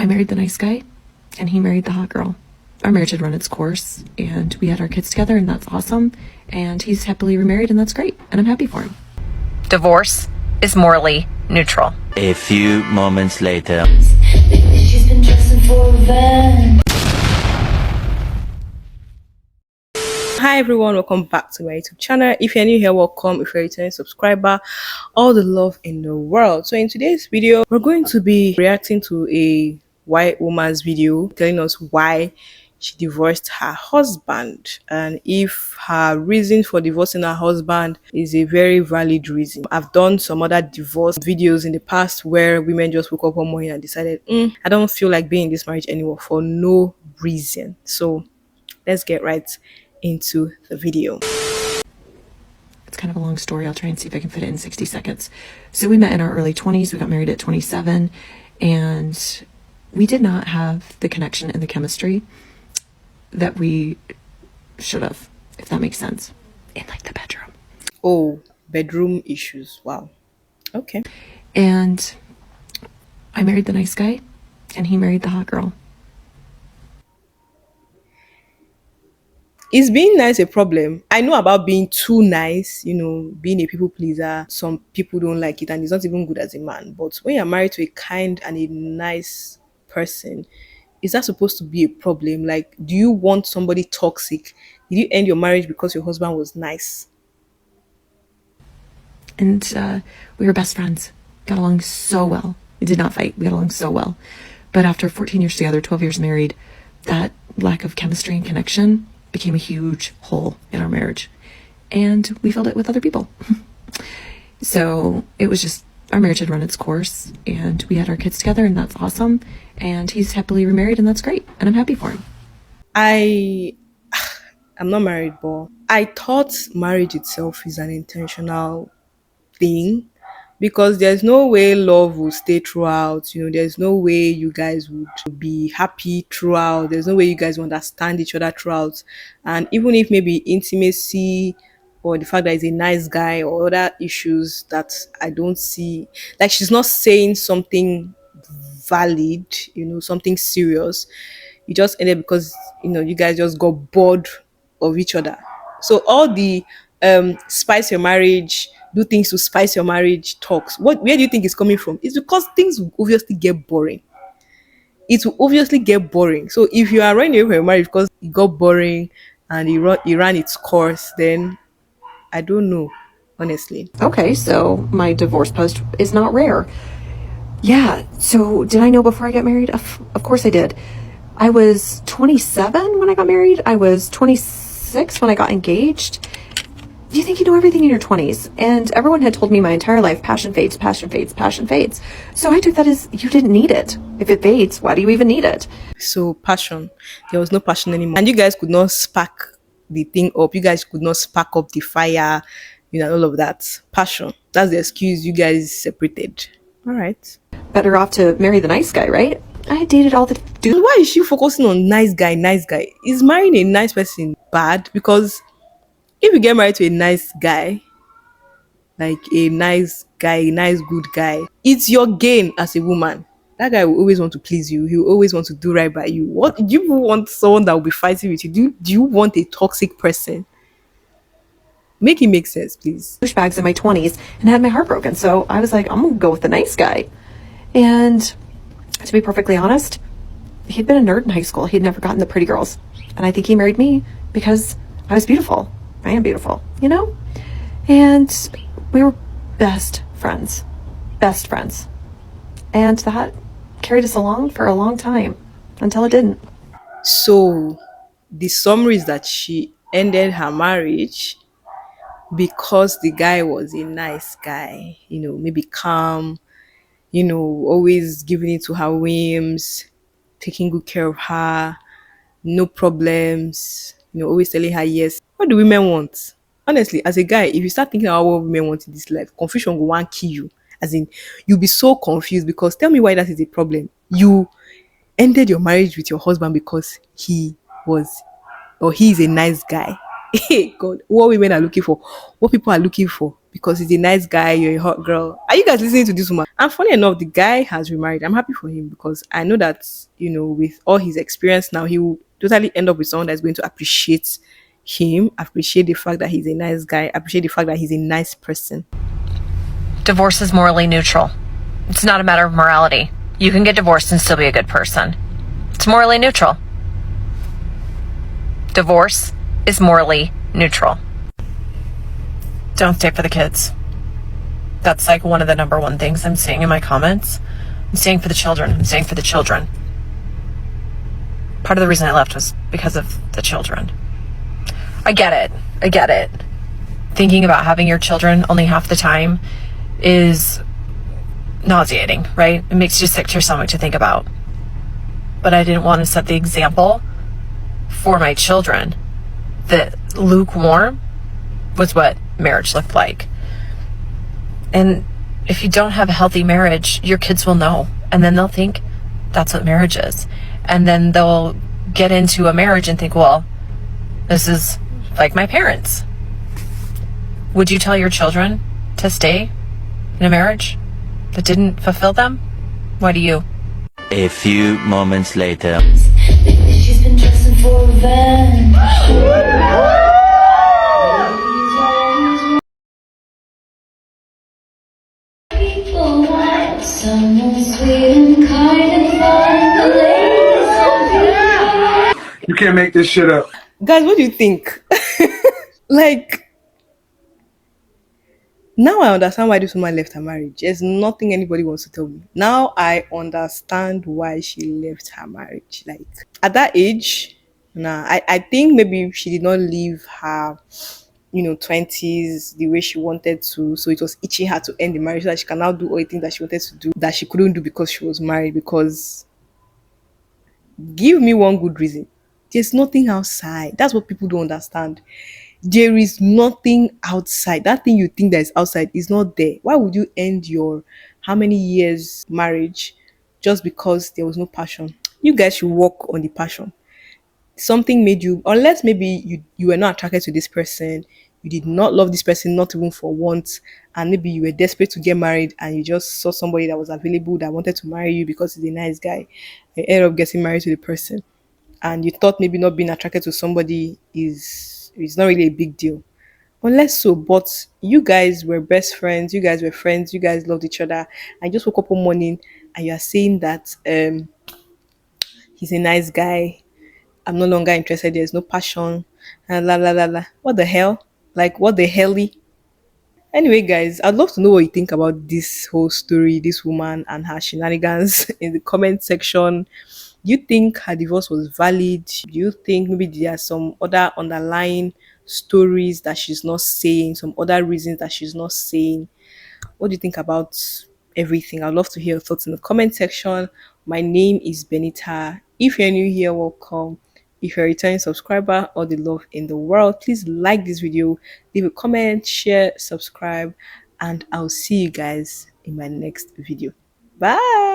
I married the nice guy, and he married the hot girl. Our marriage had run its course, and we had our kids together, and that's awesome. And he's happily remarried, and that's great, and I'm happy for him. Divorce is morally neutral. A few moments later. She's been dressing for revenge. Hi everyone, welcome back to my YouTube channel. If you're new here, welcome. If you're a returning subscriber, all the love in the world. So in today's video, we're going to be reacting to a white woman's video telling us why she divorced her husband and if her reason for divorcing her husband is a very valid reason. I've done some other divorce videos in the past where women just woke up one morning and decided, I don't feel like being in this marriage anymore for no reason. So let's get right into the video. It's kind of a long story. I'll try and see if I can fit it in 60 seconds. So we met in our early 20s. We got married at 27, and we did not have the connection and the chemistry that we should have, if that makes sense, in like the bedroom. Oh, bedroom issues. Wow. Okay. And I married the nice guy, and he married the hot girl. Is being nice a problem? I know about being too nice, being a people pleaser. Some people don't like it and it's not even good as a man. But when you're married to a kind and a nice person, is that supposed to be a problem? Like, do you want somebody toxic? Did you end your marriage because your husband was nice? And we were best friends. Got along so well. We did not fight. We got along so well. But after 14 years together, 12 years married, that lack of chemistry and connection became a huge hole in our marriage, and we filled it with other people. So it was just, our marriage had run its course, and we had our kids together, and that's awesome. And he's happily remarried, and that's great, and I'm happy for him. I'm not married, but I thought marriage itself is an intentional thing, because there's no way love will stay throughout. There's no way you guys would be happy throughout. There's no way you guys will understand each other throughout. And even if maybe intimacy or the fact that he's a nice guy or other issues that I don't see, like she's not saying something valid, something serious. You just ended because, you guys just got bored of each other. So all the spice your marriage, do things to spice your marriage talks, where do you think it's coming from? It's because things will obviously get boring. It will obviously get boring. So if you are running away from your marriage because it got boring and it ran its course, then I don't know, honestly. Okay, so my divorce post is not rare. Yeah, so did I know before I got married? Of course I did. I was 27 when I got married. I was 26 when I got engaged. You think you know everything in your 20s, and everyone had told me my entire life, passion fades, passion fades, passion fades. So I took that as you didn't need it. If it fades, why do you even need it? So passion, there was no passion anymore, and you guys could not spark the thing up. You guys could not spark up the fire, all of that. Passion, that's the excuse you guys separated. All right. Better off to marry the nice guy, right? I dated all the dudes. Why is she focusing on nice guy, nice guy? Is marrying a nice person bad? Because if you get married to a nice guy, like a nice guy, a nice good guy, it's your gain as a woman. That guy will always want to please you. He will always want to do right by you. What do you want? Someone that will be fighting with you? Do you want a toxic person? Make it make sense, please. Douchebags in my 20s and had my heart broken. So I was like, I'm gonna go with the nice guy. And to be perfectly honest, he'd been a nerd in high school. He'd never gotten the pretty girls. And I think he married me because I was beautiful. I am beautiful, And we were best friends. And that carried us along for a long time until it didn't. So the summary is that she ended her marriage because the guy was a nice guy, maybe calm, always giving it to her whims, taking good care of her, no problems, always telling her yes. What do women want? Honestly, as a guy, if you start thinking about what women want in this life, confusion will want kill you. As in, you'll be so confused, because tell me why that is a problem. You ended your marriage with your husband because he is a nice guy. Hey God, what women are looking for, what people are looking for because he's a nice guy, you're a hot girl. Are you guys listening to this woman? And funny enough, the guy has remarried. I'm happy for him because I know that, with all his experience now, he will totally end up with someone that's going to appreciate him, appreciate the fact that he's a nice guy, appreciate the fact that he's a nice person. Divorce is morally neutral. It's not a matter of morality. You can get divorced and still be a good person. It's morally neutral. Divorce is morally neutral. Don't stay for the kids. That's like one of the number one things I'm seeing in my comments. I'm staying for the children. I'm staying for the children. Part of the reason I left was because of the children. I get it. I get it. Thinking about having your children only half the time is nauseating, right? It makes you sick to your stomach to think about. But I didn't want to set the example for my children that lukewarm was what marriage looked like. And if you don't have a healthy marriage, your kids will know. And then they'll think that's what marriage is. And then they'll get into a marriage and think, well, this is like my parents. Would you tell your children to stay in a marriage that didn't fulfill them? Why do you? A few moments later. She's been dressing for revenge. People want someone sweet and kind and fun. The ladies are beautiful. You can't make this shit up. Guys, what do you think? Like, now I understand why this woman left her marriage. There's nothing anybody wants to tell me. Now I understand why she left her marriage. Like, at that age, nah, I think maybe she did not leave her 20s the way she wanted to, so it was itching her to end the marriage so that she can now do all the things that she wanted to do that she couldn't do because she was married. Because give me one good reason. There's nothing outside. That's what people don't understand. There is nothing outside. That thing you think that is outside is not there. Why would you end your how many years marriage just because there was no passion? You guys should work on the passion. Something made you, unless maybe you were not attracted to this person, you did not love this person, not even for once, and maybe you were desperate to get married and you just saw somebody that was available that wanted to marry you because he's a nice guy. You ended up getting married to the person, and you thought maybe not being attracted to somebody is not really a big deal. Unless so, but you guys were best friends, you guys were friends, you guys loved each other, and you just woke up one morning and you are saying that he's a nice guy, I'm no longer interested, there's no passion, and la la la la. What the hell? Like, what the helly? Anyway, guys, I'd love to know what you think about this whole story, this woman and her shenanigans in the comment section. Do you think her divorce was valid? Do you think maybe there are some other underlying stories that she's not saying, some other reasons that she's not saying? What do you think about everything? I'd love to hear your thoughts in the comment section. My name is Benita. If you're new here, welcome. If you're a returning subscriber, all the love in the world, please like this video, leave a comment, share, subscribe, and I'll see you guys in my next video. Bye.